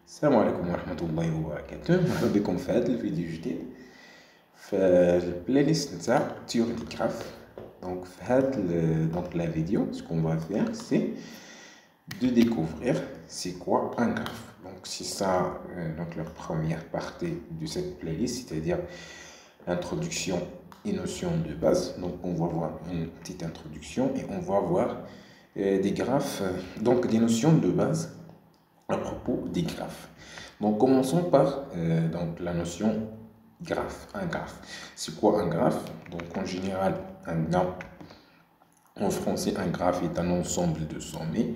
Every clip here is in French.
السلام عليكم ورحمة الله وبركاته. مرحبا بكم في هذا الفيديو الجديد في البلاي ليست نتاع تيوري دي جراف. Donc في هذا donc la vidéo, ce qu'on va faire c'est de découvrir c'est quoi un graphe. Donc c'est ça donc la première partie de cette playlist, c'est-à-dire introduction et notion de base. Donc on va voir une petite introduction et on va voir des graphes, donc des notions de base à propos des graphes. Donc commençons par donc la notion graphe. Un graphe. C'est quoi un graphe? Donc en général, en français, un graphe est un ensemble de sommets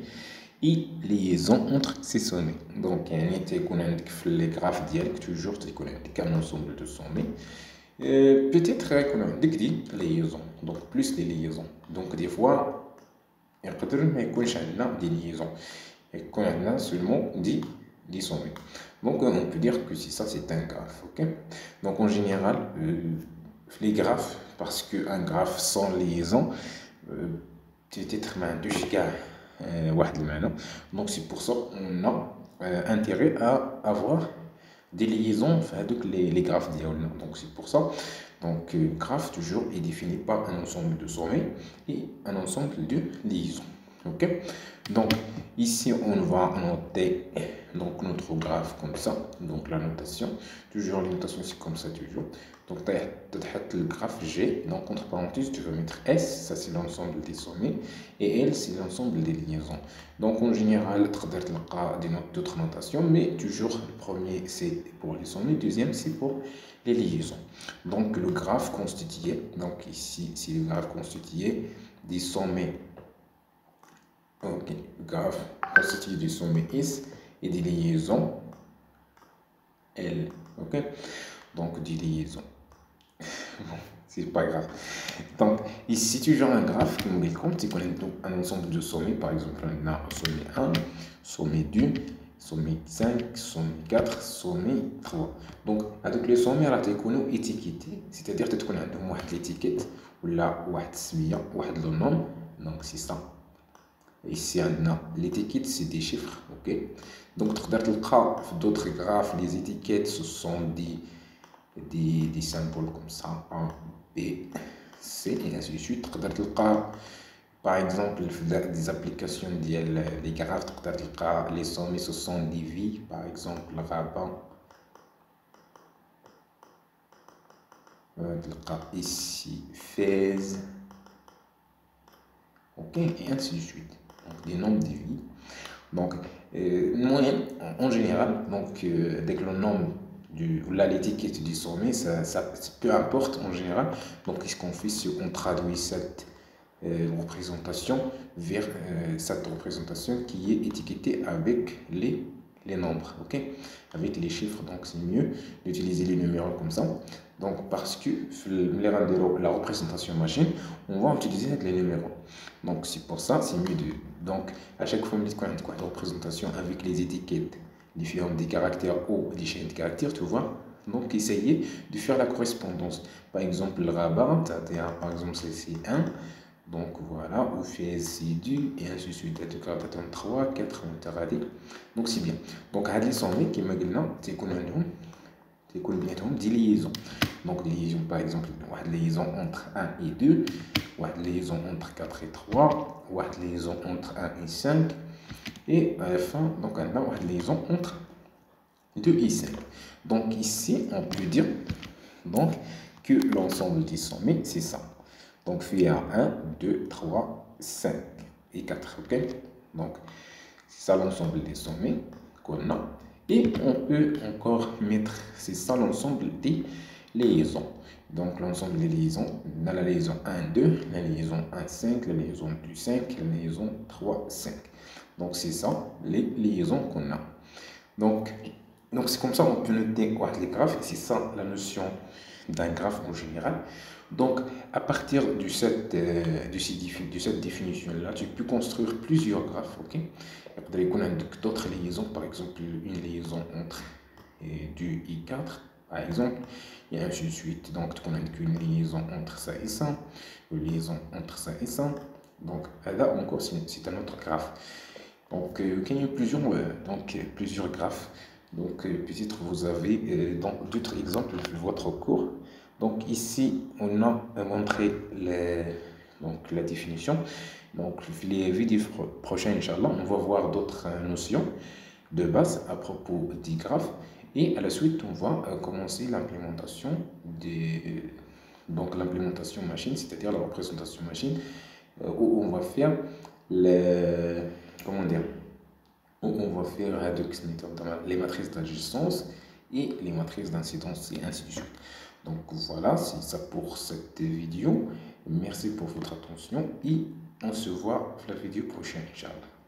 et liaison entre ces sommets. Donc les graphes ديالك toujours تكون عندك un ensemble de sommets. Peut-être يكون عندك دي liaisons. Donc plus des liaisons. Donc des fois يقدر ما يكونش عندنا des liaisons. Et qu'on a seulement 10 sommets. Donc on peut dire que si ça c'est un graphe, ok? Donc en général, les graphes, parce qu'un graphe sans liaison, peut-être deux gigas, donc c'est pour ça qu'on a intérêt à avoir des liaisons avec les graphes diagonaux. Donc c'est pour ça, donc graphe toujours est défini par un ensemble de sommets et un ensemble de liaisons. Ok, donc ici on va noter donc notre graphe comme ça. Donc la notation, toujours la notation c'est comme ça toujours. Donc tu as le graphe G, donc entre parenthèses tu vas mettre S, ça c'est l'ensemble des sommets, et L c'est l'ensemble des liaisons. Donc en général tu as d'autres notations, mais toujours le premier c'est pour les sommets, le deuxième c'est pour les liaisons. Donc le graphe constitué, donc ici c'est le graphe constitué des sommets. Ok, graphe constitué du sommet S et des liaisons L. Ok, donc des liaisons. Bon, c'est pas grave. Donc ici, toujours un graphe qui nous compte, c'est qu'on a un ensemble de sommets. Par exemple, on a sommet 1, sommet 2, sommet 5, sommet 4, sommet 3. Donc avec les sommets, on a étiqueté, c'est-à-dire qu'on a l'étiquette ou là, le nom. Donc c'est ça. Ici, l'étiquette, c'est des chiffres, ok? Donc, d'autres graphes, les étiquettes, ce sont des symboles comme ça, A, B, C, et ainsi de suite. Par exemple, des applications, des graphes, les sommets, ce sont des vies, par exemple, le rabat. Ici, Fès, ok, et ainsi de suite. Donc, des nombres de vies. Donc, moyenne, en général, donc, dès que le nombre l'étiquette du sommet, ça, peu importe en général. Donc, ce qu'on fait, c'est qu'on traduit cette représentation vers cette représentation qui est étiquetée avec les nombres, ok? Avec les chiffres, donc c'est mieux d'utiliser les numéros comme ça. Donc, parce que la représentation machine, on va utiliser les numéros. Donc, c'est pour ça, c'est mieux de. Donc, à chaque fois, on dit quoi de représentation avec les étiquettes différentes des caractères ou des chaînes de caractères, tu vois. Donc, essayez de faire la correspondance. Par exemple, le rabat, par exemple, c'est 1. Donc, voilà, ou fait c'est 2, et ainsi de suite. Tu as 3, 4, donc, c'est bien. Donc, les sommets qui me disent des liaisons. Donc, des liaisons, par exemple, une liaison entre 1 et 2, une liaison entre 4 et 3, une liaison entre 1 et 5, et à la fin, donc, on a une liaison entre 2 et 5. Donc, ici, on peut dire donc, que l'ensemble des sommets, c'est ça. Donc, il y a 1, 2, 3, 5 et 4. Ok? Donc, c'est ça l'ensemble des sommets qu'on a. Et on peut encore mettre, c'est ça l'ensemble des liaisons. Donc l'ensemble des liaisons, dans la liaison 1, 2, la liaison 1, 5, la liaison 2, 5, la liaison 3, 5. Donc c'est ça les liaisons qu'on a. Donc c'est comme ça on peut noter quoi les graphes. C'est ça la notion d'un graphe en général. Donc à partir de cette définition-là, tu peux construire plusieurs graphes, ok? Il y a d'autres liaisons, par exemple une liaison entre 2 et 4, par exemple, et ainsi de suite. Donc tu connais qu'une liaison entre ça et ça, une liaison entre ça et ça. Donc là encore, c'est un autre graphe. Donc il y a plusieurs graphes Donc, peut-être vous avez d'autres exemples de votre cours. Donc, ici, on a montré la définition. Donc, les vidéos prochaines, Inch'Allah, on va voir d'autres notions de base à propos des graphes. Et à la suite, on va commencer l'implémentation donc l'implémentation machine, c'est-à-dire la représentation machine, où on va faire comment dire, où on va faire les matrices d'adjacence et les matrices d'incidence et ainsi de suite. Donc voilà, c'est ça pour cette vidéo. Merci pour votre attention et on se voit pour la vidéo prochaine, Inch'Allah.